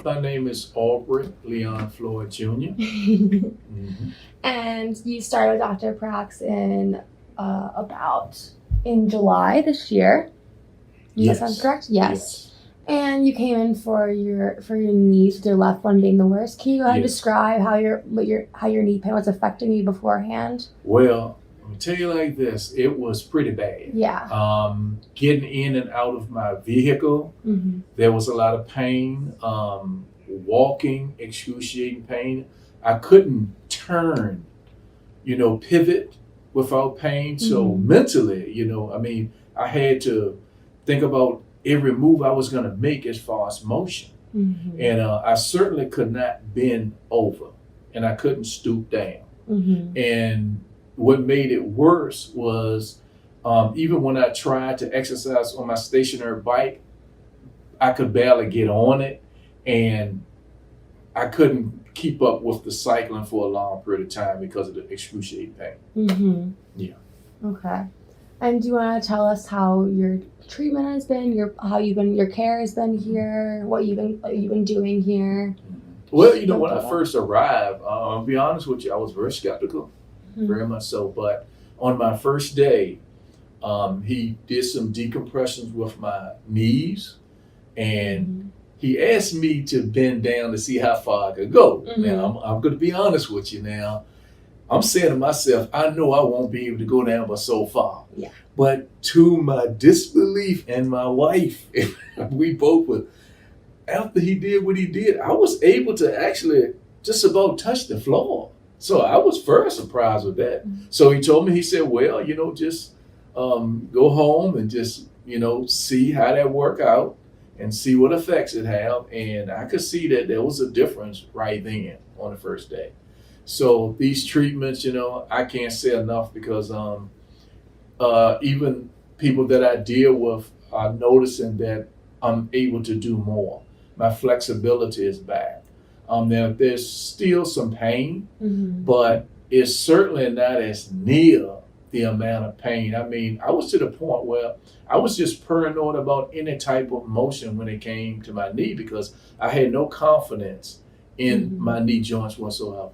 My name is Aubrey Leon Floyd Jr. Mm-hmm. And you started Dr. Prax about in July this year. Yes. That sounds correct? Yes. And you came in for your knees with your left one being the worst. Can you go ahead and describe how your knee pain was affecting you beforehand? Well, let me tell you like this, it was pretty bad. Yeah. Getting in and out of my vehicle, there was a lot of pain. Walking, excruciating pain. I couldn't turn, pivot without pain. So mentally, I had to think about every move I was going to make as far as motion. And I certainly could not bend over, and I couldn't stoop down. And what made it worse was even when I tried to exercise on my stationary bike, I could barely get on it, and I couldn't keep up with the cycling for a long period of time because of the excruciating pain. Yeah. Okay. And do you want to tell us how your treatment has been, your care has been here, what you've been doing here? Well, when I first arrived, I'll be honest with you, I was very skeptical, very much so. But on my first day, he did some decompressions with my knees, and he asked me to bend down to see how far I could go. Now, I'm going to be honest with you now. I'm saying to myself, I know I won't be able to go down but so far. Yeah. But to my disbelief and my wife, we both were, after he did what he did, I was able to actually just about touch the floor. So I was very surprised with that. So he told me, he said, well, just go home and just, see how that work out and see what effects it have. And I could see that there was a difference right then on the first day. So these treatments, I can't say enough because even people that I deal with are noticing that I'm able to do more. My flexibility is back. There's still some pain, but it's certainly not as near the amount of pain. I mean, I was to the point where I was just paranoid about any type of motion when it came to my knee because I had no confidence in my knee joints whatsoever.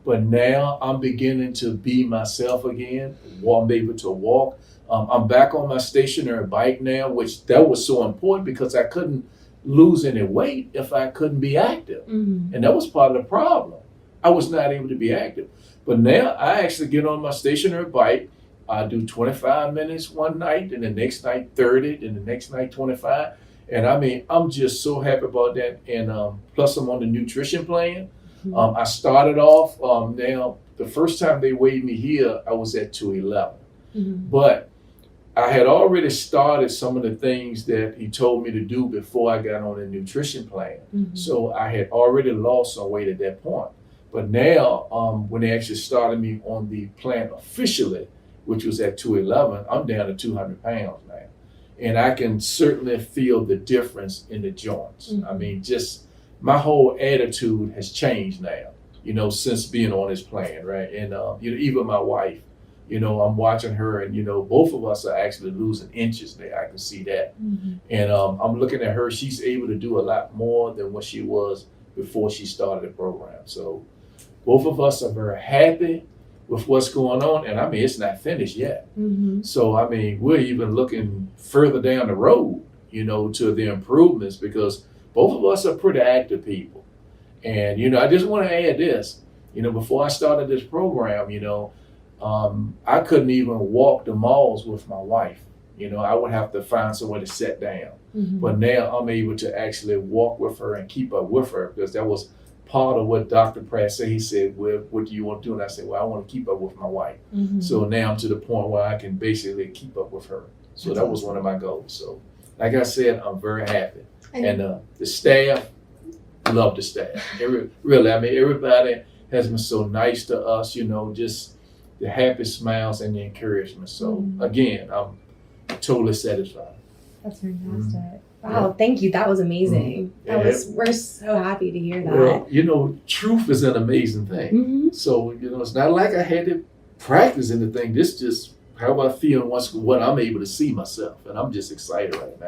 But now I'm beginning to be myself again. I'm able to walk. I'm back on my stationary bike now, which that was so important because I couldn't lose any weight if I couldn't be active. And that was part of the problem. I was not able to be active. But now I actually get on my stationary bike. I do 25 minutes one night, and the next night 30, and the next night 25. And I mean, I'm just so happy about that. And plus I'm on the nutrition plan. I started off, now the first time they weighed me here, I was at 211. But I had already started some of the things that he told me to do before I got on the nutrition plan. So I had already lost some weight at that point. But now, when they actually started me on the plan officially, which was at 211, I'm down to 200 pounds now. And I can certainly feel the difference in the joints. I mean, just my whole attitude has changed now, since being on this plan, right? And, even my wife, I'm watching her and, both of us are actually losing inches there. I can see that. And I'm looking at her, she's able to do a lot more than what she was before she started the program. So both of us are very happy with what's going on. And I mean, it's not finished yet. So, I mean, we're even looking further down the road, to the improvements because both of us are pretty active people. And, I just want to add this, before I started this program, I couldn't even walk the malls with my wife. I would have to find somewhere to sit down. But now I'm able to actually walk with her and keep up with her because that was part of what Dr. Pratt said. He said, well, what do you want to do? And I said, well, I want to keep up with my wife. So now I'm to the point where I can basically keep up with her. So that's that was one of my goals. So like I said, I'm very happy. And the staff, love the staff. Really, I mean, everybody has been so nice to us, just the happy smiles and the encouragement. So again, I'm totally satisfied. That's fantastic. Wow, thank you. That was amazing. We're so happy to hear that. Well, truth is an amazing thing. So, it's not like I had to practice anything. This just how I feel and what I'm able to see myself. And I'm just excited right now.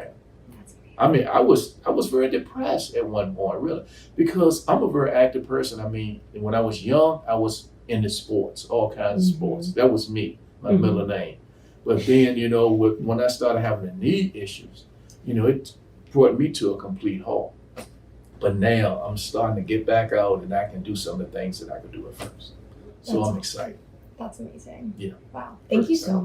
That's amazing. I mean, I was very depressed at one point, really, because I'm a very active person. I mean, when I was young, I was into sports, all kinds of sports. That was me, my middle name. But then, you know, when I started having the knee issues, you know, it brought me to a complete halt. But now I'm starting to get back out and I can do some of the things that I could do at first. So I'm excited. That's amazing. Yeah. Wow. Thank you so much.